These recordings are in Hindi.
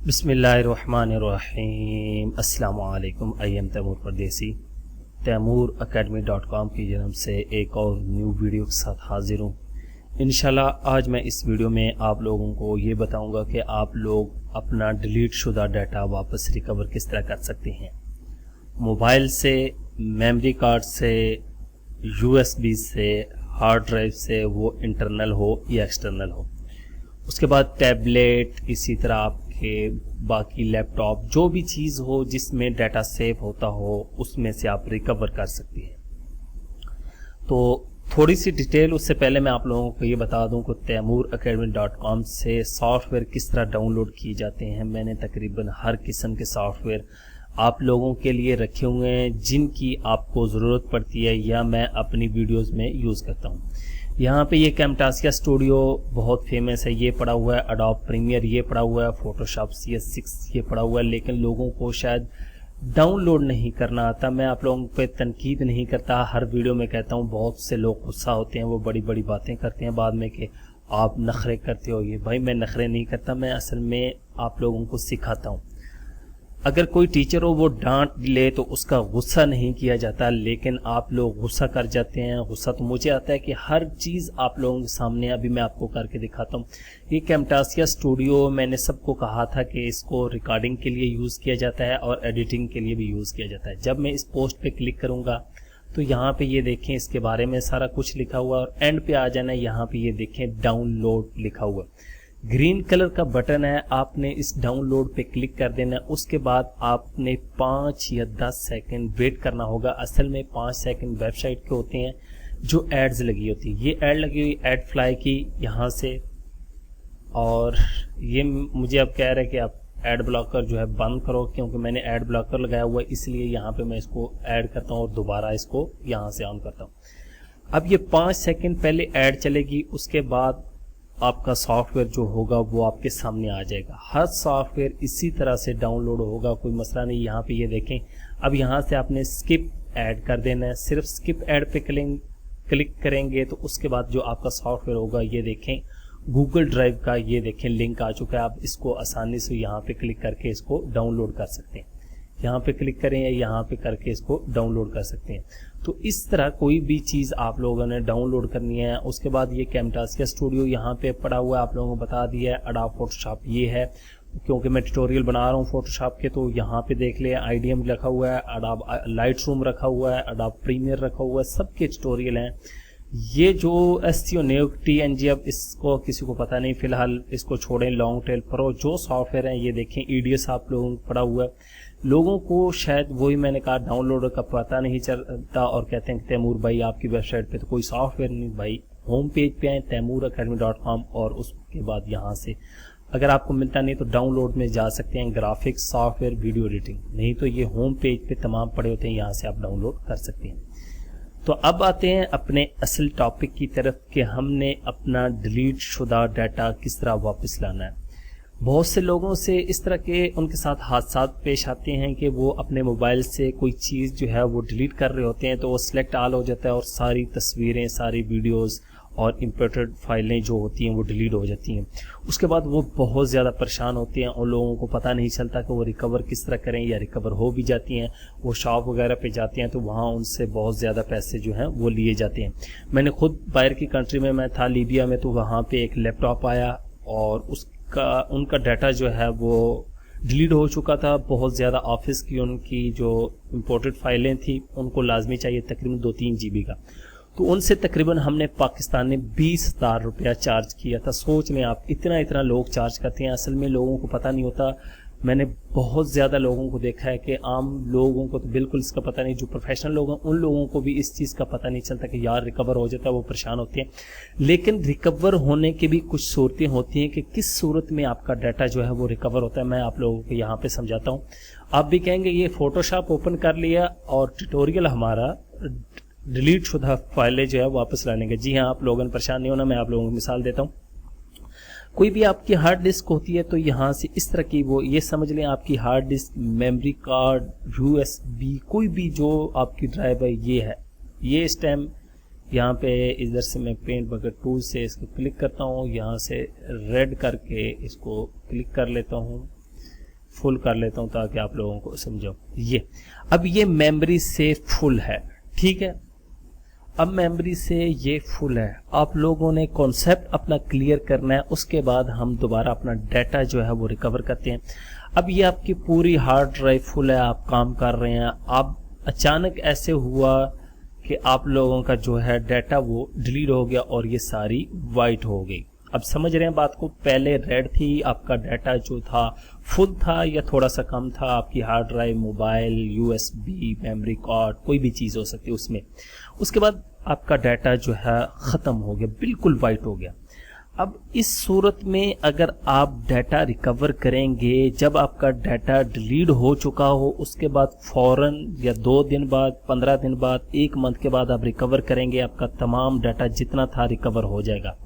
बिस्मिल्लाहिर्रहमानिर्रहीम। अस्सलामु अलैकुम। आई एम तैमूर परदेसी। तैमूर academy.com की जन्म से एक और न्यू वीडियो के साथ हाजिर हूँ। इंशाल्लाह आज मैं इस वीडियो में आप लोगों को ये बताऊंगा कि आप लोग अपना डिलीट शुदा डाटा वापस रिकवर किस तरह कर सकते हैं। मोबाइल से, मेमोरी कार्ड से, USB से, हार्ड ड्राइव से, वो इंटरनल हो या एक्सटर्नल हो। उसके बाद टैबलेट, इसी तरह आपके बाकी लैपटॉप, जो भी चीज़ हो जिसमें डाटा सेव होता हो उसमें से आप रिकवर कर सकते हैं। तो थोड़ी सी डिटेल उससे पहले मैं आप लोगों को ये बता दूं कि तैमूर academy.com से सॉफ्टवेयर किस तरह डाउनलोड किए जाते हैं। मैंने तकरीबन हर किस्म के सॉफ्टवेयर आप लोगों के लिए रखे हुए हैं जिनकी आपको ज़रूरत पड़ती है या मैं अपनी वीडियोस में यूज़ करता हूँ। यहाँ पे ये कैमटासिया स्टूडियो बहुत फेमस है, ये पड़ा हुआ है। एडोब प्रीमियर ये पड़ा हुआ है। फोटोशॉप CS6 ये पड़ा हुआ है। लेकिन लोगों को शायद डाउनलोड नहीं करना आता। मैं आप लोगों पे तनकीद नहीं करता, हर वीडियो में कहता हूँ। बहुत से लोग गुस्सा होते हैं, वो बड़ी बड़ी बातें करते हैं बाद में कि आप नखरे करते हो। ये भाई मैं नखरे नहीं करता, मैं असल में आप लोगों को सिखाता हूँ। अगर कोई टीचर हो वो डांट ले तो उसका गुस्सा नहीं किया जाता, लेकिन आप लोग गुस्सा कर जाते हैं। गुस्सा तो मुझे आता है कि हर चीज़ आप लोगों के सामने अभी मैं आपको करके दिखाता हूँ। ये कैमटासिया स्टूडियो मैंने सबको कहा था कि इसको रिकॉर्डिंग के लिए यूज़ किया जाता है और एडिटिंग के लिए भी यूज़ किया जाता है। जब मैं इस पोस्ट पे क्लिक करूँगा तो यहाँ पे ये देखें इसके बारे में सारा कुछ लिखा हुआ है और एंड पे आ जाना है। यहाँ पे ये देखें डाउनलोड लिखा हुआ है, ग्रीन कलर का बटन है। आपने इस डाउनलोड पे क्लिक कर देना है। उसके बाद आपने 5 या 10 सेकंड वेट करना होगा। असल में 5 सेकंड वेबसाइट के होते हैं जो एड्स लगी होती है। ये एड लगी हुई एड फ्लाई की यहाँ से, और ये मुझे अब कह रहा है कि आप एड ब्लॉकर जो है बंद करो, क्योंकि मैंने एड ब्लॉकर लगाया हुआ है, इसलिए यहाँ पे मैं इसको ऐड करता हूँ और दोबारा इसको यहाँ से ऑन करता हूँ। अब ये 5 सेकंड पहले ऐड चलेगी, उसके बाद आपका सॉफ्टवेयर जो होगा वो आपके सामने आ जाएगा। हर सॉफ्टवेयर इसी तरह से डाउनलोड होगा, कोई मसला नहीं। यहाँ पे ये देखें, अब यहाँ से आपने स्किप ऐड कर देना है। सिर्फ स्किप ऐड पे क्लिक करेंगे तो उसके बाद जो आपका सॉफ्टवेयर होगा, ये देखें गूगल ड्राइव का, ये देखें लिंक आ चुका है। आप इसको आसानी से यहाँ पे क्लिक करके इसको डाउनलोड कर सकते हैं। यहाँ पे क्लिक करें या यहाँ पे करके इसको डाउनलोड कर सकते हैं। तो इस तरह कोई भी चीज़ आप लोगों ने डाउनलोड करनी है। उसके बाद ये कैमटासिया स्टूडियो यहाँ पे पड़ा हुआ है, आप लोगों को बता दिया है। एडोब फोटोशॉप ये है, क्योंकि मैं ट्यूटोरियल बना रहा हूँ फोटोशॉप के, तो यहाँ पे देख ले IDM रखा हुआ है, एडोब लाइटरूम रखा हुआ है, एडोब प्रीमियर रखा हुआ है, सबके ट्यूटोरियल हैं। ये जो SEO TNG, अब इसको किसी को पता नहीं, फिलहाल इसको छोड़ें। लॉन्ग टेल प्रो जो सॉफ्टवेयर हैं, ये देखें EDS आप लोगों को पड़ा हुआ है। लोगों को शायद वही मैंने कहा डाउनलोड का पता नहीं चलता और कहते हैं कि तैमूर भाई आपकी वेबसाइट पे तो कोई सॉफ्टवेयर नहीं। भाई होम पेज पे आए तैमूर academy.com और उसके बाद यहाँ से अगर आपको मिलता नहीं तो डाउनलोड में जा सकते हैं, ग्राफिक्स, सॉफ्टवेयर, वीडियो एडिटिंग। नहीं तो ये होम पेज पे तमाम पड़े होते हैं, यहाँ से आप डाउनलोड कर सकते हैं। तो अब आते हैं अपने असल टॉपिक की तरफ कि हमने अपना डिलीट शुदा डाटा किस तरह वापस लाना है। बहुत से लोगों से इस तरह के उनके साथ हादसा पेश आते हैं कि वो अपने मोबाइल से कोई चीज़ जो है वो डिलीट कर रहे होते हैं, तो वो सिलेक्ट ऑल हो जाता है और सारी तस्वीरें, सारी वीडियोस और इंपोर्टेड फाइलें जो होती हैं वो डिलीट हो जाती हैं। उसके बाद वो बहुत ज़्यादा परेशान होते हैं और लोगों को पता नहीं चलता कि वो रिकवर किस तरह करें, या रिकवर हो भी जाती हैं। वो शॉप वगैरह पे जाते हैं तो वहाँ उनसे बहुत ज़्यादा पैसे जो हैं वो लिए जाते हैं। मैंने खुद बाहर की कंट्री में मैं था, लीबिया में, तो वहाँ पर एक लैपटॉप आया और उनका डाटा जो है वो डिलीट हो चुका था। बहुत ज़्यादा ऑफिस की उनकी जो इंपोर्टेड फाइलें थी उनको लाजमी चाहिए तकरीबन 2-3 GB का। तो उनसे तकरीबन हमने पाकिस्तान में 20,000 रुपया चार्ज किया था। सोच लें आप, इतना लोग चार्ज करते हैं। असल में लोगों को पता नहीं होता। मैंने बहुत ज़्यादा लोगों को देखा है कि आम लोगों को तो बिल्कुल इसका पता नहीं, जो प्रोफेशनल लोग हैं उन लोगों को भी इस चीज़ का पता नहीं चलता कि यार रिकवर हो जाता है, वो परेशान होते हैं। लेकिन रिकवर होने की भी कुछ सूरतें होती हैं कि किस सूरत में आपका डाटा जो है वो रिकवर होता है। मैं आप लोगों को यहाँ पे समझाता हूँ। आप भी कहेंगे ये फोटोशॉप ओपन कर लिया और ट्यूटोरियल हमारा डिलीट शुदा फाइलें जो है वापस लाने का। जी हाँ, आप लोगों ने परेशान नहीं होना, मैं आप लोगों को मिसाल देता हूँ। कोई भी आपकी हार्ड डिस्क होती है तो यहाँ से इस तरह की, वो ये समझ लें आपकी hard disk, memory card, USB, कोई भी जो आपकी ड्राइव है, ये है। ये इस टाइम यहाँ पे इधर से मैं पेंट बकेट टूल से इसको क्लिक करता हूँ, यहाँ से रेड करके इसको क्लिक कर लेता हूँ। फुल कर लेता हूं ताकि आप लोगों को समझो। ये अब ये मेमोरी से फुल है, ठीक है। अब मेमोरी से ये फुल है, आप लोगों ने कॉन्सेप्ट अपना क्लियर करना है, उसके बाद हम दोबारा अपना डाटा जो है वो रिकवर करते हैं। अब ये आपकी पूरी हार्ड ड्राइव फुल है, आप काम कर रहे हैं, आप अचानक ऐसे हुआ कि आप लोगों का जो है डाटा वो डिलीट हो गया और ये सारी वाइट हो गई। अब समझ रहे हैं बात को, पहले रेड थी, आपका डाटा जो था फुल था या थोड़ा सा कम था, आपकी hard drive, mobile, USB, memory card, कोई भी चीज़ हो सकती है उसमें। उसके बाद आपका डाटा जो है ख़त्म हो गया, बिल्कुल वाइट हो गया। अब इस सूरत में अगर आप डाटा रिकवर करेंगे, जब आपका डाटा डिलीट हो चुका हो उसके बाद फौरन या 2 दिन बाद, 15 दिन बाद, 1 मंथ के बाद आप रिकवर करेंगे, आपका तमाम डाटा जितना था रिकवर हो जाएगा।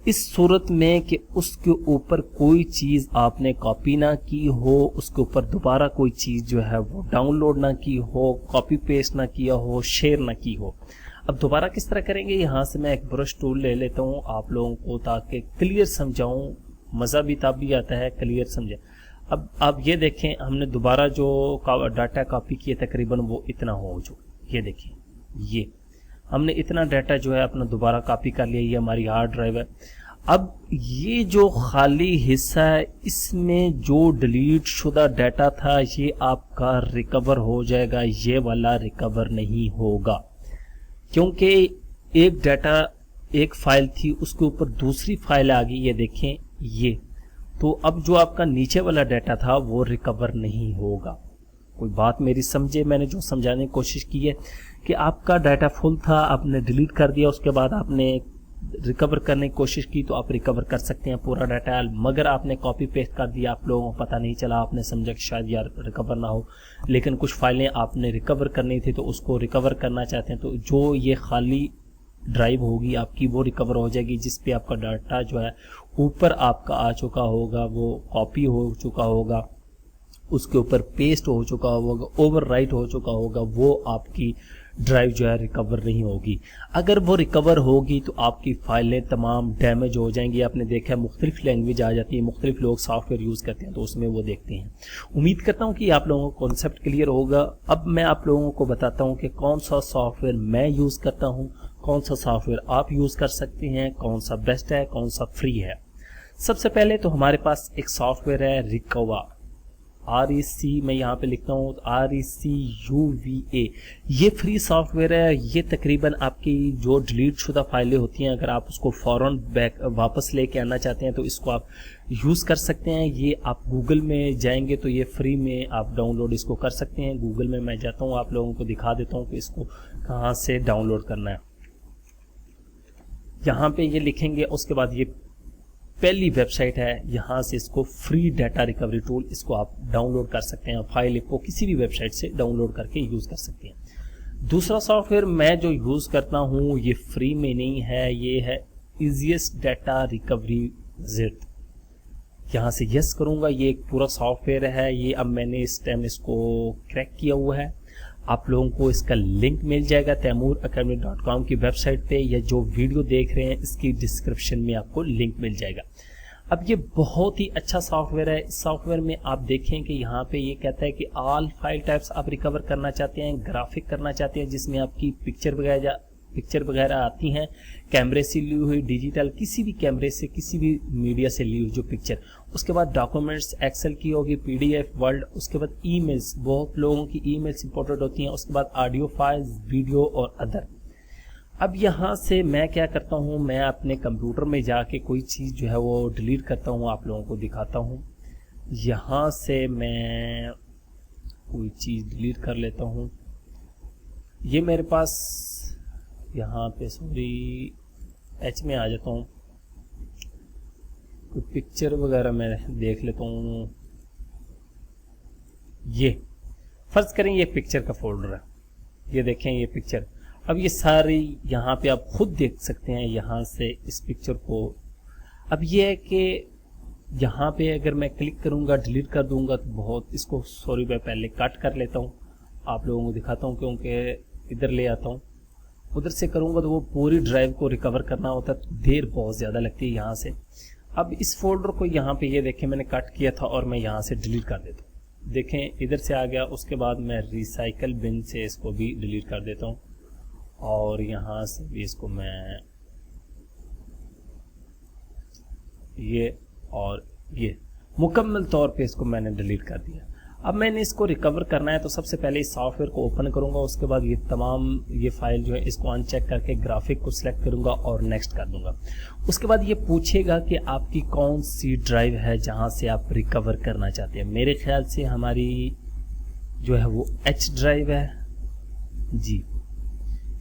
इस सूरत में कि उसके ऊपर कोई चीज़ आपने कॉपी ना की हो, उसके ऊपर दोबारा कोई चीज़ जो है वो डाउनलोड ना की हो, कॉपी पेस्ट ना किया हो, शेयर ना की हो। अब दोबारा किस तरह करेंगे, यहाँ से मैं एक ब्रश टूल ले लेता हूँ आप लोगों को ताकि क्लियर समझाऊँ, मज़ा भी तब भी आता है क्लियर समझे। अब आप ये देखें, हमने दोबारा जो डाटा कॉपी किए तकरीबन वो इतना हो चुका, ये देखिए, ये हमने इतना डाटा जो है अपना दोबारा कॉपी कर लिया, ये हमारी हार्ड ड्राइव है। अब ये जो खाली हिस्सा है इसमें जो डिलीट शुदा डाटा था ये आपका रिकवर हो जाएगा, ये वाला रिकवर नहीं होगा, क्योंकि एक डाटा, एक फाइल थी उसके ऊपर दूसरी फाइल आ गई, ये देखें ये। तो अब जो आपका नीचे वाला डाटा था वो रिकवर नहीं होगा। कोई बात मेरी समझे, मैंने जो समझाने की कोशिश की है कि आपका डाटा फुल था, आपने डिलीट कर दिया, उसके बाद आपने रिकवर करने की कोशिश की तो आप रिकवर कर सकते हैं पूरा डाटा, मगर आपने कॉपी पेस्ट कर दिया, आप लोगों को पता नहीं चला, आपने समझा कि शायद यार रिकवर ना हो, लेकिन कुछ फाइलें आपने रिकवर करनी थी तो उसको रिकवर करना चाहते हैं, तो जो ये खाली ड्राइव होगी आपकी वो रिकवर हो जाएगी, जिस पे आपका डाटा जो है ऊपर आपका आ चुका होगा, वो कॉपी हो चुका होगा, उसके ऊपर पेस्ट हो चुका होगा, ओवरराइट हो चुका होगा, वो आपकी ड्राइव जो है रिकवर नहीं होगी। अगर वो रिकवर होगी तो आपकी फाइलें तमाम डैमेज हो जाएंगी। आपने देखा है मुख्तलिफ लैंग्वेज आ जाती है, मुख्तलिफ लोग सॉफ्टवेयर यूज़ करते हैं तो उसमें वो देखते हैं। उम्मीद करता हूँ कि आप लोगों को कॉन्सेप्ट क्लियर होगा। अब मैं आप लोगों को बताता हूँ कि कौन सा सॉफ्टवेयर मैं यूज़ करता हूँ, कौन सा सॉफ्टवेयर आप यूज़ कर सकते हैं, कौन सा बेस्ट है, कौन सा फ्री है। सबसे पहले तो हमारे पास एक सॉफ्टवेयर है रिकवा, REC मैं यहाँ पे लिखता हूँ RECUVA। ये फ्री सॉफ्टवेयर है। ये तकरीबन आपकी जो डिलीट शुदा फाइलें होती हैं, अगर आप उसको फ़ौरन बैक वापस लेके आना चाहते हैं तो इसको आप यूज़ कर सकते हैं। ये आप गूगल में जाएंगे तो ये फ्री में आप डाउनलोड इसको कर सकते हैं। गूगल में मैं जाता हूँ, आप लोगों को दिखा देता हूँ कि इसको कहाँ से डाउनलोड करना है। यहाँ पे ये लिखेंगे, उसके बाद ये पहली वेबसाइट है, यहाँ से इसको फ्री डाटा रिकवरी टूल इसको आप डाउनलोड कर सकते हैं। फाइल को किसी भी वेबसाइट से डाउनलोड करके यूज़ कर सकते हैं। दूसरा सॉफ्टवेयर मैं जो यूज़ करता हूँ ये फ्री में नहीं है, ये है ईजीएस्ट डाटा रिकवरी विजिट। यहाँ से यस करूँगा, ये एक पूरा सॉफ्टवेयर है। ये अब मैंने इस टाइम इसको क्रैक किया हुआ है। आप लोगों को इसका लिंक मिल जाएगा taimooracademy.com की वेबसाइट पे, या जो वीडियो देख रहे हैं इसकी डिस्क्रिप्शन में आपको लिंक मिल जाएगा। अब ये बहुत ही अच्छा सॉफ्टवेयर है। इस सॉफ्टवेयर में आप देखें कि यहाँ पे ये कहता है कि ऑल फाइल टाइप्स आप रिकवर करना चाहते हैं, ग्राफिक करना चाहते हैं जिसमें आपकी पिक्चर वगैरह आती हैं, कैमरे से ली हुई, डिजिटल, किसी भी कैमरे से, किसी भी मीडिया से ली हुई जो पिक्चर। उसके बाद डॉक्यूमेंट्स एक्सेल की होगी, PDF, वर्ड। उसके बाद ईमेल्स, बहुत लोगों की ईमेल्स इंपॉर्टेंट होती हैं। उसके बाद ऑडियो फाइल्स, वीडियो और अदर। अब यहाँ से मैं क्या करता हूँ, मैं अपने कंप्यूटर में जाके कोई चीज़ जो है वो डिलीट करता हूँ, आप लोगों को दिखाता हूँ। यहाँ से मैं कोई चीज़ डिलीट कर लेता हूँ। ये मेरे पास यहाँ पे सॉरी H में आ जाता हूँ, कोई पिक्चर वगैरह मैं देख लेता हूँ। ये फर्ज करें ये पिक्चर का फोल्डर है, ये देखें ये पिक्चर। अब ये सारी यहाँ पे आप खुद देख सकते हैं यहाँ से इस पिक्चर को। अब ये है कि यहाँ पे अगर मैं क्लिक करूँगा, डिलीट कर दूंगा तो बहुत इसको सॉरी मैं पहले कट कर लेता हूँ, आप लोगों को दिखाता हूँ, क्योंकि इधर ले आता हूँ। उधर से करूँगा तो वो पूरी ड्राइव को रिकवर करना होता है, देर बहुत ज़्यादा लगती है यहाँ से। अब इस फोल्डर को यहाँ पे ये देखें मैंने कट किया था और मैं यहाँ से डिलीट कर देता हूँ। देखें इधर से आ गया। उसके बाद मैं रिसाइकल बिन से इसको भी डिलीट कर देता हूँ और यहाँ से भी इसको मैं ये और ये मुकम्मल तौर पे इसको मैंने डिलीट कर दिया। अब मैंने इसको रिकवर करना है तो सबसे पहले इस सॉफ्टवेयर को ओपन करूंगा। उसके बाद ये तमाम ये फाइल जो है इसको अनचेक करके ग्राफिक को सिलेक्ट करूंगा और नेक्स्ट कर दूंगा। उसके बाद ये पूछेगा कि आपकी कौन सी ड्राइव है जहां से आप रिकवर करना चाहते हैं। मेरे ख्याल से हमारी जो है वो H ड्राइव है जी।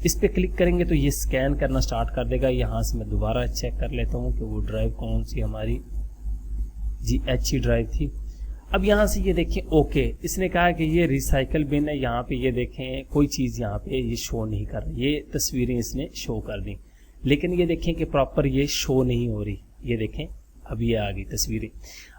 इस पे क्लिक करेंगे तो ये स्कैन करना स्टार्ट कर देगा। यहाँ से मैं दोबारा चेक कर लेता हूँ कि वो ड्राइव कौन सी हमारी जी H ही ड्राइव थी। अब यहाँ से ये देखें ओके, इसने कहा कि ये रिसाइकल बिन है। यहाँ पे ये देखें कोई चीज़ यहाँ पे ये शो नहीं कर रही। ये तस्वीरें इसने शो कर दी, लेकिन ये देखें कि प्रॉपर ये शो नहीं हो रही। ये देखें अब ये आ गई तस्वीरें।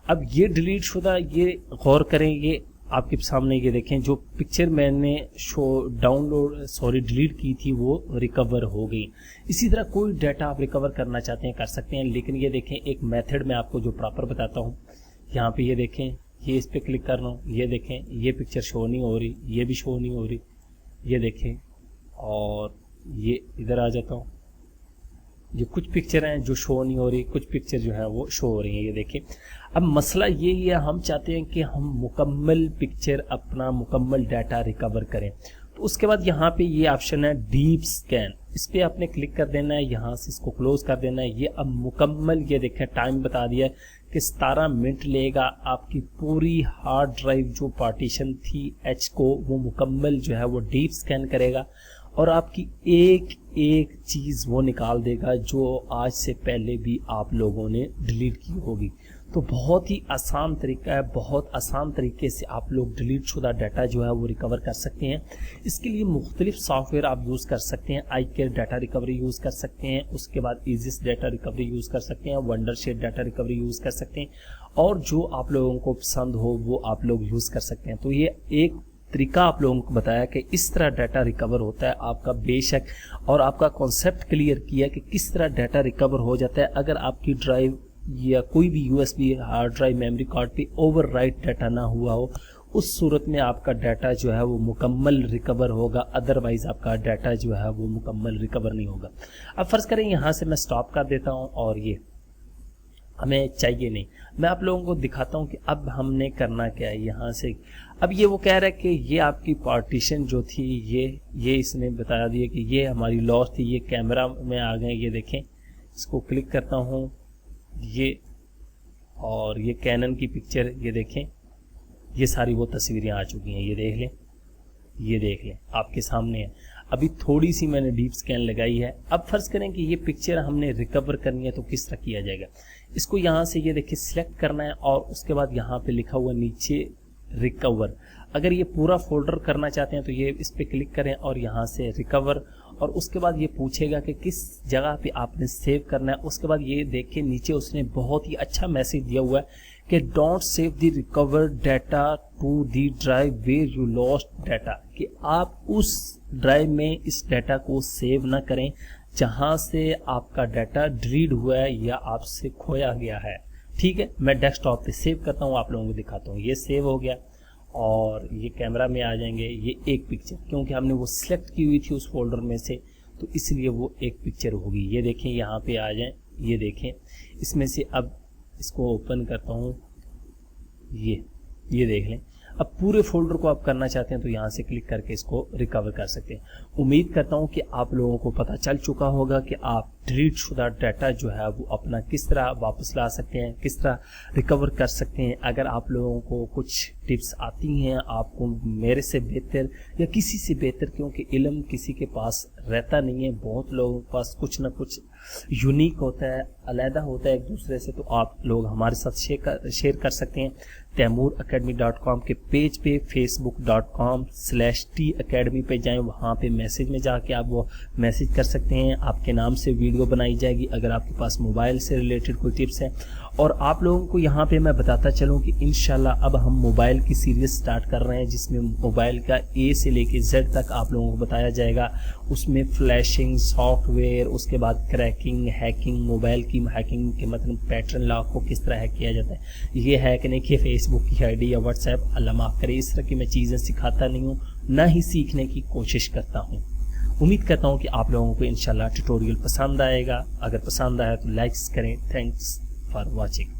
अब ये डिलीट शुदा, ये गौर करें, ये आपके सामने ये देखें जो पिक्चर मैंने डिलीट की थी वो रिकवर हो गई। इसी तरह कोई डाटा आप रिकवर करना चाहते हैं कर सकते हैं, लेकिन ये देखें एक मेथड मैं आपको जो प्रॉपर बताता हूँ। यहाँ पे ये देखें, ये इस पे क्लिक कर रहा हूँ, ये देखें ये पिक्चर शो नहीं हो रही, ये भी शो नहीं हो रही, ये देखें। और ये इधर आ जाता हूँ, ये कुछ पिक्चर हैं जो शो नहीं हो रही, कुछ पिक्चर जो है वो शो हो रही हैं। ये देखें। अब मसला ये है, हम चाहते हैं कि हम मुकम्मल पिक्चर अपना मुकम्मल डाटा रिकवर करें। तो उसके बाद यहाँ पे ये ऑप्शन है डीप स्कैन, इस पर आपने क्लिक कर देना है। यहाँ से इसको क्लोज कर देना है। ये अब मुकम्मल ये देखें टाइम बता दिया है कि 17 मिनट लेगा। आपकी पूरी हार्ड ड्राइव जो पार्टीशन थी H को वो मुकम्मल जो है वो डीप स्कैन करेगा और आपकी एक एक चीज़ वो निकाल देगा जो आज से पहले भी आप लोगों ने डिलीट की होगी। तो बहुत ही आसान तरीका है, बहुत आसान तरीके से आप लोग डिलीट शुदा डाटा जो है वो रिकवर कर सकते हैं। इसके लिए मुख्तलिफ सॉफ्टवेयर आप यूज़ कर सकते हैं। iCare डाटा रिकवरी यूज़ कर सकते हैं, उसके बाद ईजिस डाटा रिकवरी यूज़ कर सकते हैं, वंडरशेड डाटा रिकवरी यूज़ कर सकते हैं, और जो आप लोगों को पसंद हो वो आप लोग यूज़ कर सकते हैं। तो ये एक तरीका आप लोगों को बताया कि इस तरह डाटा रिकवर होता है आपका, बेशक, और आपका कॉन्सेप्ट क्लियर किया कि किस तरह डाटा रिकवर हो जाता है अगर आपकी ड्राइव या कोई भी USB hard drive memory card पे ओवरराइट डाटा ना हुआ हो। उस सूरत में आपका डाटा जो है वो मुकम्मल रिकवर होगा, अदरवाइज आपका डाटा जो है वो मुकम्मल रिकवर नहीं होगा। अब फर्ज करें यहाँ से मैं स्टॉप कर देता हूँ और ये हमें चाहिए नहीं। मैं आप लोगों को दिखाता हूँ कि अब हमने करना क्या है। यहाँ से अब ये वो कह रहा है कि ये आपकी पार्टीशन जो थी ये इसने बता दिया कि ये हमारी लॉस थी। ये कैमरा में आ गए, ये देखें, इसको क्लिक करता हूँ ये, और ये कैनन की पिक्चर ये देखें, ये सारी वो तस्वीरें आ चुकी हैं। ये देख लें, ये देख लें आपके सामने है। अभी थोड़ी सी मैंने डीप स्कैन लगाई है। अब फर्ज करें कि ये पिक्चर हमने रिकवर करनी है तो किस तरह किया जाएगा। इसको यहाँ से ये देखिए सिलेक्ट करना है और उसके बाद यहाँ पे लिखा हुआ नीचे रिकवर। अगर ये पूरा फोल्डर करना चाहते हैं तो ये इस पे क्लिक करें और यहाँ से रिकवर, और उसके बाद ये पूछेगा कि किस जगह पे आपने सेव करना है। उसके बाद ये देखिए नीचे उसने बहुत ही अच्छा मैसेज दिया हुआ है कि don't save the recovered data to the drive where you lost data, कि आप उस ड्राइव में इस डाटा को सेव ना करें जहां से आपका डाटा डिलीट हुआ है या आपसे खोया गया है। ठीक है, मैं डेस्कटॉप पे सेव करता हूँ, आप लोगों को दिखाता हूँ। ये सेव हो गया और ये कैमरा में आ जाएंगे। ये एक पिक्चर, क्योंकि हमने वो सिलेक्ट की हुई थी उस फोल्डर में से, तो इसलिए वो एक पिक्चर होगी। ये देखें, यहाँ पे आ जाएं, ये देखें, इसमें से अब इसको ओपन करता हूँ, ये देख लें। अब पूरे फोल्डर को आप करना चाहते हैं तो यहाँ से क्लिक करके इसको रिकवर कर सकते हैं। उम्मीद करता हूँ कि आप लोगों को पता चल चुका होगा कि आप डिलीट शुदा डाटा जो है वो अपना किस तरह वापस ला सकते हैं, किस तरह रिकवर कर सकते हैं। अगर आप लोगों को कुछ टिप्स आती हैं, आपको मेरे से बेहतर या किसी से बेहतर, क्योंकि इल्म किसी के पास रहता नहीं है, बहुत लोगों के पास कुछ ना कुछ यूनिक होता है, अलहदा होता है एक दूसरे से, तो आप लोग हमारे साथ शेयर कर सकते हैं। तैमूरacademy.com के पेज पे facebook.com/tacademy पे जाएं, वहाँ पे मैसेज में जाके आप वो मैसेज कर सकते हैं। आपके नाम से वीडियो वीडियो बनाई जाएगी अगर आपके पास मोबाइल से रिलेटेड कोई टिप्स है। और आप लोगों को यहाँ पे मैं बताता चलूँ कि इंशाल्लाह अब हम मोबाइल की सीरीज स्टार्ट कर रहे हैं जिसमें मोबाइल का ए से लेके जेड तक आप लोगों को बताया जाएगा। उसमें फ्लैशिंग सॉफ्टवेयर, उसके बाद क्रैकिंग, हैकिंग, मोबाइल की हैकिंग के मतलब पैटर्न लॉक को किस तरह हैक किया जाता है, ये हैक नहीं कि फेसबुक की आईडी या व्हाट्सएप, अल्लाह माफ़ करे, इस तरह की मैं चीज़ें सिखाता नहीं हूँ, ना ही सीखने की कोशिश करता हूँ। उम्मीद करता हूँ कि आप लोगों को इंशाल्लाह ट्यूटोरियल पसंद आएगा। अगर पसंद आया तो लाइक्स करें। Thanks for watching.